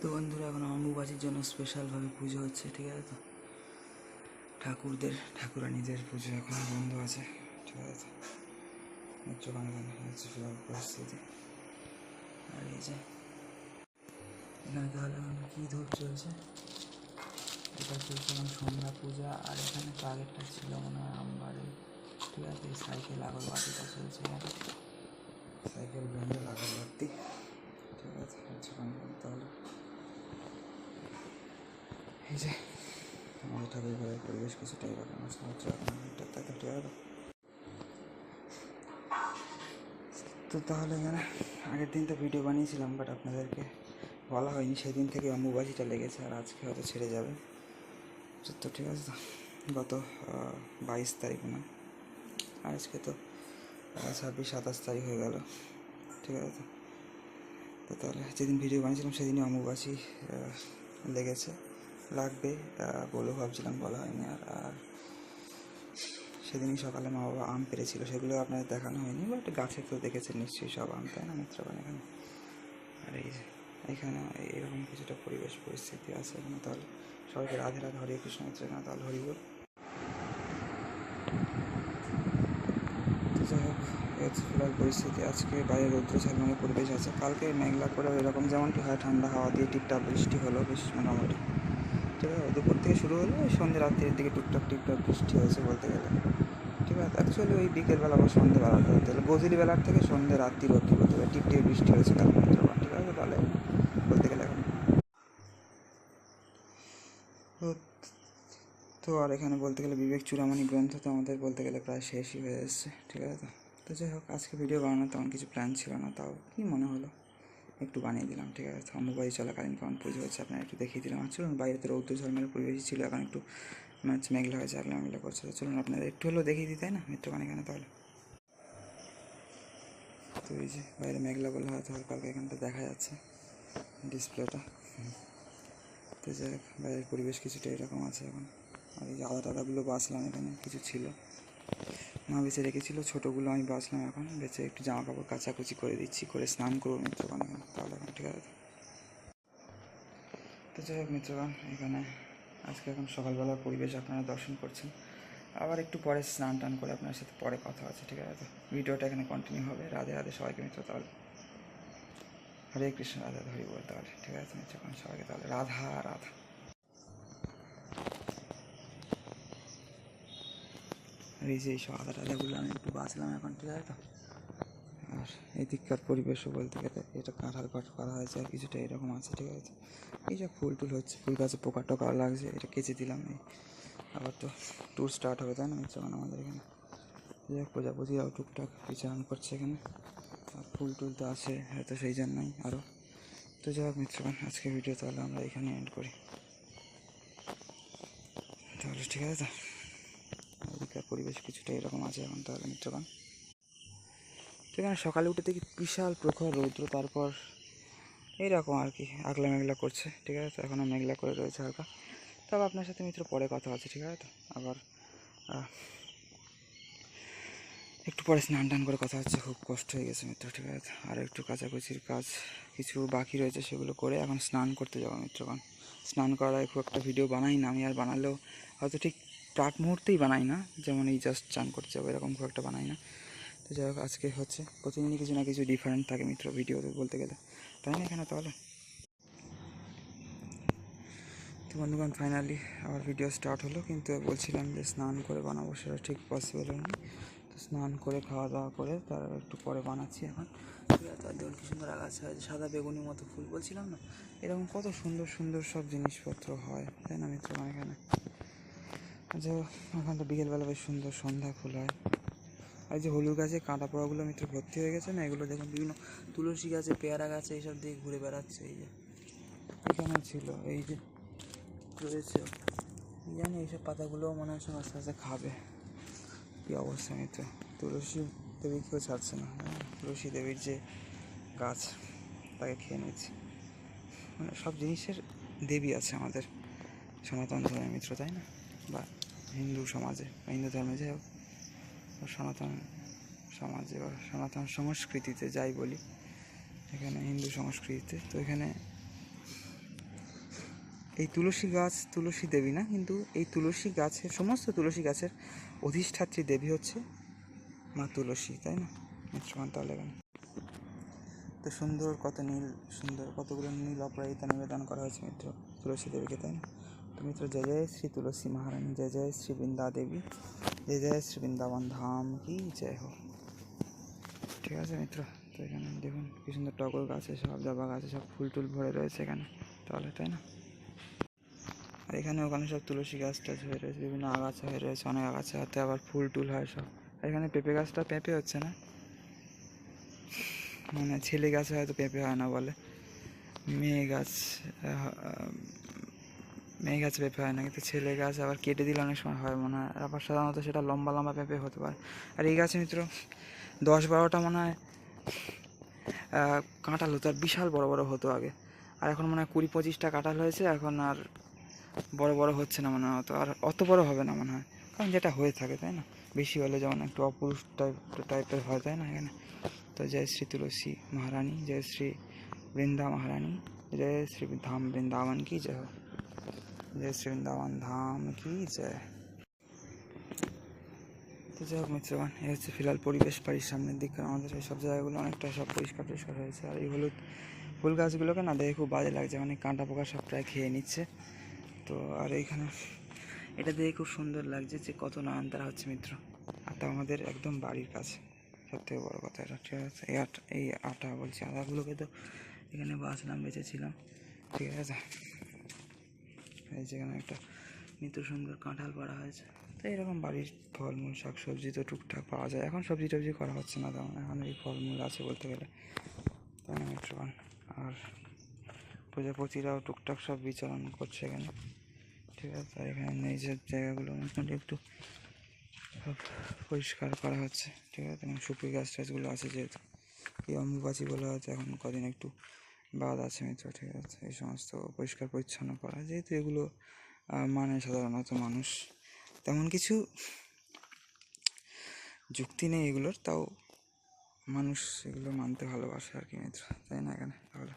তো বন্ধুরা এখন অম্বুবাচীর জন্য স্পেশালভাবে পুজো হচ্ছে, ঠিক আছে? তো ঠাকুরানীদের পুজো এখন বন্ধ আছে, ঠিক আছে? চোখানে হচ্ছে পরিস্থিতি। আর এই যে এখানে তাহলে এখন কী ধূপ চলছে, এটা চলছে এখন সন্ধ্যা পূজা। আর এখানে তো আগেরটা ছিল মনে হয় আমবাড়ি, ঠিক আছে? এই সাইকেল আগরবাতিটা চলছে এখানে, সাইকেল ব্যান্ডেল আগরবাতি, ঠিক আছে? তাহলে এই যে আমাদের ঠাকুর ঘরের পরিবেশ কিছুটা এরকম আছে, ঠিক আছে? তো তাহলে এখানে আগের দিন তো ভিডিও বানিয়েছিলাম, বাট আপনাদেরকে বলা হয়নি, সেদিন থেকে অম্বুবাচীটা লেগেছে আর আজকে হয়তো ছেড়ে যাবে। তো ঠিক আছে, তো গত 22 তারিখ না, আর আজকে তো 26-27 তারিখ হয়ে গেল, ঠিক আছে? তো তাহলে যেদিন ভিডিও বানিয়েছিলাম সেদিনই অম্বুবাচী লেগেছে, লাগবে বলে ভাবছিলাম, বলা হয়নি। আর সেদিনই সকালে মা বাবা আম পেরেছিল, সেগুলো আপনাদের দেখানো হয়নি, বাট গাছে তো দেখেছেন নিশ্চয়ই সব আম, তাই না মিত্রগণ? এখানে আর এই যে এখানে এরকম কিছুটা পরিবেশ পরিস্থিতি আছে এখানে। তাহলে সবাইকে রাধে রাধে, হরে কৃষ্ণ মিত্রগণ, তাহলে হরিবল। তো যাই হোক, এই হচ্ছে ফিলহাল পরিস্থিতি। আজকে বাইরে রৌদ্র ঝলমলে পরিবেশ আছে, কালকে মেঘলা করে এরকম যেমনটি হয়, ঠান্ডা হাওয়া দিয়ে টিপটাপ বৃষ্টি হলো, বেশ মোটামুটি, ঠিক আছে? দুপুর থেকে শুরু হলো, ওই সন্ধ্যে রাত্রির দিকে টুকটাক টিপটাপ বৃষ্টি হয়েছে বলতে গেলে, ঠিক আছে? অ্যাকচুয়ালি ওই বিকেলবেলা বা সন্ধ্যেবেলাটা হতে গেলে গধূলি বেলার থেকে সন্ধ্যে রাত্রির অব্দি বলতে গেলে টিপ টিপ বৃষ্টি হয়েছে কাল মিত্রগণ, ঠিক আছে? তাহলে বলতে গেলে এখন তো আর এখানে বলতে গেলে বিবেক চূড়ামণি গ্রন্থ তো আমাদের বলতে গেলে প্রায় শেষই হয়ে এসছে, ঠিক আছে? তো যাই হোক, আজকে ভিডিও বানানোর তেমন কিছু প্ল্যান ছিল না, তাও কী মনে হলো একটু বানিয়ে দিলাম, ঠিক আছে? অম্বুবাচী চলাকালীন কেমন পুজো হচ্ছে আপনারা একটু দেখিয়ে দিলাম। আর চলুন, বাইরে তো রৌদ্র ঝলমের পরিবেশই ছিল, এখন একটু মেঘলা হয়েছে, আগলা মেঘলা করছে, তো চলুন আপনাদের একটু হলেও দেখিয়ে দিই, তাই না মিত্রগণ? এখানে তাহলে তো এই যে বাইরে মেঘলা বলে হয়তো হালকা হালকা এখানটা দেখা যাচ্ছে ডিসপ্লেটা। তো যাই হোক, বাইরের পরিবেশ কিছুটা এরকম আছে এখন। আর এই যে আদা টাদাগুলো বাছলাম, এখানে কিছু ছিল মা বেঁচে রেখেছিল, ছোটোগুলো আমি বাছলাম, এখন বেঁচে একটু জামা কাপড় কাচাকুচি করে দিচ্ছি, করে স্নান করবো মিত্রগণ এখানে তাহলে এখন, ঠিক আছে? তো যাই হোক মিত্রগণ, এখানে আজকে এখন সকালবেলার পরিবেশ আপনারা দর্শন করছেন। আবার একটু পরে স্নান টান করে আপনার সাথে পরে কথা আছে, ঠিক আছে? ভিডিওটা এখানে কন্টিনিউ হবে। রাধে রাধে সবাইকে মিত্র, তাহলে হরে কৃষ্ণ, রাধা হরি বল, তাহলে ঠিক আছে মিত্রগণ, সবাইকে তাহলে রাধা রাধা। আর এই যে এইসব আদা টাদাগুলো আমি একটু বাঁচলাম এখন, ঠিক আছে? তো আর এদিককার পরিবেশও বলতে গেলে এটা কাঁঠাল কাঠ করা হয়েছে আর কিছুটা এরকম আছে, ঠিক আছে? এই যে ফুল টুল হচ্ছে, ফুল গাছে পোকা টোকা লাগছে, এটা কেচে দিলাম। এই আবার তো ট্যুর স্টার্ট হবে, তাই না মিত্রগণ আমাদের এখানে? যাই হোক, প্রজাপতিরাও টুকটাক বিচরণ করছে এখানে, আর ফুল টুল তো আছে হয়তো সেই জন্যই আরও। তো যাই হোক মিত্রগণ, আজকে ভিডিও তাহলে আমরা এখানে এন্ড করি, তাহলে ঠিক আছে? এদিককার পরিবেশ কিছুটা এরকম আছে এখন, তাহলে মিত্রগণ সেখানে সকালে উঠে দেখি বিশাল প্রখর রৌদ্র, তারপর এইরকম আর কি আগলা মেঘলা করছে, ঠিক আছে? তো এখনও মেঘলা করে রয়েছে হালকা। তবে আপনার সাথে মিত্র পরে কথা আছে, ঠিক আছে? তো আবার একটু পরে স্নান টান করে কথা হচ্ছে, খুব কষ্ট হয়ে গেছে মিত্র, ঠিক আছে? আর একটু কাচাকুচির কাজ কিছু বাকি রয়েছে, সেগুলো করে এখন স্নান করতে যাবো মিত্রগণ। স্নান করার আগে খুব একটা ভিডিও বানাই না আমি, আর বানালেও হয়তো ঠিক প্রাক মুহূর্তেই বানাই না, যেমন এই জাস্ট স্নান করতে যাবো এরকম খুব একটা বানাই না। তো যাই হোক, আজকে হচ্ছে প্রতিদিনই কিছু না কিছু ডিফারেন্ট থাকে মিত্র ভিডিওতে বলতে গেলে, তাই না? এখানে তাহলে তো বন্ধুগণ, ফাইনালি আবার ভিডিও স্টার্ট হলো, কিন্তু বলছিলাম যে স্নান করে বানাবো, সেটা ঠিক পসিবল হয়নি। তো স্নান করে খাওয়া দাওয়া করে তার একটু পরে বানাচ্ছি এখন, ঠিক আছে? আর দেখুন কি সুন্দর আগাছা হয়েছে, সাদা বেগুনি মতো ফুল, বলছিলাম না এরকম কত সুন্দর সুন্দর সব জিনিসপত্র হয়, তাই না মিত্রগণ? এখানে আচ্ছা, এখন তো বিকেলবেলা বেশ সুন্দর সন্ধ্যা ফুল হয়। আর যে হলুদ গাছে কাঁটা পোড়াগুলো মিত্র ভর্তি হয়ে গেছে না, এগুলো দেখুন বিভিন্ন তুলসী গাছে, পেয়ারা গাছে, এইসব দিকে ঘুরে বেড়াচ্ছে। এই যে এখানে ছিল, এই যে রয়েছে, জানি এইসব পাতাগুলোও মনে হয় সব আস্তে আস্তে খাবে। কী অবস্থা মিত্র, তুলসী দেবীকেও ছাড়ছে না, তুলসী দেবীর যে গাছ তাকে খেয়ে নিচ্ছে। মানে সব জিনিসের দেবী আছে আমাদের সনাতন ধর্মের মিত্র, তাই না? বা হিন্দু সমাজে বা হিন্দু ধর্মে, যাই হোক, সনাতন সমাজে বা সনাতন সংস্কৃতিতে যাই বলি, এখানে হিন্দু সংস্কৃতিতে, তো এখানে এই তুলসী গাছ তুলসী দেবী না, কিন্তু এই তুলসী গাছের সমস্ত তুলসী গাছের অধিষ্ঠাত্রী দেবী হচ্ছে মা তুলসী, তাই না মিত্রগণ? তাহলে এখানে তো সুন্দর কত নীল, সুন্দর কতগুলো নীল অপরাজিতা নিবেদন করা হয়েছে মিত্র তুলসী দেবীকে, তাই না? তো মিত্র জয় জয় শ্রী তুলসী মহারানী, জয় জয় শ্রী বৃন্দা দেবী, জয় জয় শ্রী বৃন্দাবন ধাম কি জয় হো। ঠিক আছে মিত্র, তো এখানে দেখুন কি সুন্দর টগর গাছে সব, জবা গাছে সব ফুল টুল ভরে রয়েছে এখানে, তাহলে তাই না? আর এখানে ওখানে সব তুলসী গাছ টাছ হয়ে রয়েছে, বিভিন্ন আগাছা হয়ে রয়েছে, অনেক আগাছা, হাতে আবার ফুল টুল হয় সব। আর এখানে পেঁপে গাছটা পেঁপে হচ্ছে না, মানে ছেলে গাছে হয়তো পেঁপে হয় না বলে, মেয়ে গাছ মেয়ে গাছ পেঁপে হয় না, কিন্তু ছেলে গাছ আবার কেটে দিলে অনেক সময় হয় মনে হয়, আবার সাধারণত সেটা লম্বা লম্বা পেঁপে হতে পারে। আর এই গাছে মিত্র 10-12টা মনে হয় কাঁঠাল হতো, আর বিশাল বড় বড় হতো আগে, আর এখন মনে হয় 20-25টা কাঁঠাল হয়েছে, এখন আর বড় বড় হচ্ছে না মনে হয়, আর অত বড় হবে না মনে হয়, কারণ যেটা হয়ে থাকে তাই না, বেশি হলে যেমন একটু অপুরুষ টাইপের হয়, তাই না এখানে? তো জয় শ্রী তুলসী মহারানী, জয় শ্রী বৃন্দা মহারানী, জয় শ্রী ধাম বৃন্দাवन की जय हो, जय श्री वृंदावन धाम की जय। তো যাই হোক মিত্রগণ, এই হচ্ছে ফিলহাল পরিবেশ, বাড়ির সামনের দিক আমাদের এই সব জায়গাগুলো অনেকটা সব পরিষ্কার টরিষ্কার হয়েছে। আর এই হলুদ ফুল গাছগুলোকে না দেখে খুব বাজে লাগছে, মানে কাঁটা পোকা সব প্রায় খেয়ে নিচ্ছে। তো আর এইখানে এটা দেখে খুব সুন্দর লাগছে যে কত নয়নতারা হচ্ছে মিত্র, আর তা আমাদের একদম বাড়ির কাছে, সব থেকে বড়ো কথা এটা। ঠিক আছে, এই আটা বলছি, আটাগুলোকে তো এখানে বাঁচলাম, বেঁচেছিলাম, ঠিক আছে। এই যেখানে একটা নিত্য সুন্দর কাঁঠাল পাড়া হয়েছে। তো এরকম বাড়ির ফলমূল শাকসবজি তো টুকটাক পাওয়া যায়, এখন সবজি টবজি করা হচ্ছে না তেমন, এখন এই ফলমূল আছে বলতে গেলে, তাই না মিত্রগণ? আর প্রজাপতিরাও টুকটাক সব বিচরণ করছে এখানে, ঠিক আছে। আর এখানে এই যে জায়গাগুলো মোটামুটি একটু সব পরিষ্কার করা হচ্ছে, ঠিক আছে। এবং সুপুরি গাছ টাছগুলো আছে, যেহেতু এই অম্বুবাচী বলা হচ্ছে, এখন কদিন একটু বাদ আছে মিত্র, ঠিক আছে। এই সমস্ত পরিষ্কার পরিচ্ছন্ন করা, যেহেতু এগুলো মানে সাধারণত মানুষ তেমন কিছু যুক্তি নেই এগুলোর, তাও মানুষ এগুলো মানতে ভালোবাসে আর কি মিত্র, তাই না এখানে? তাহলে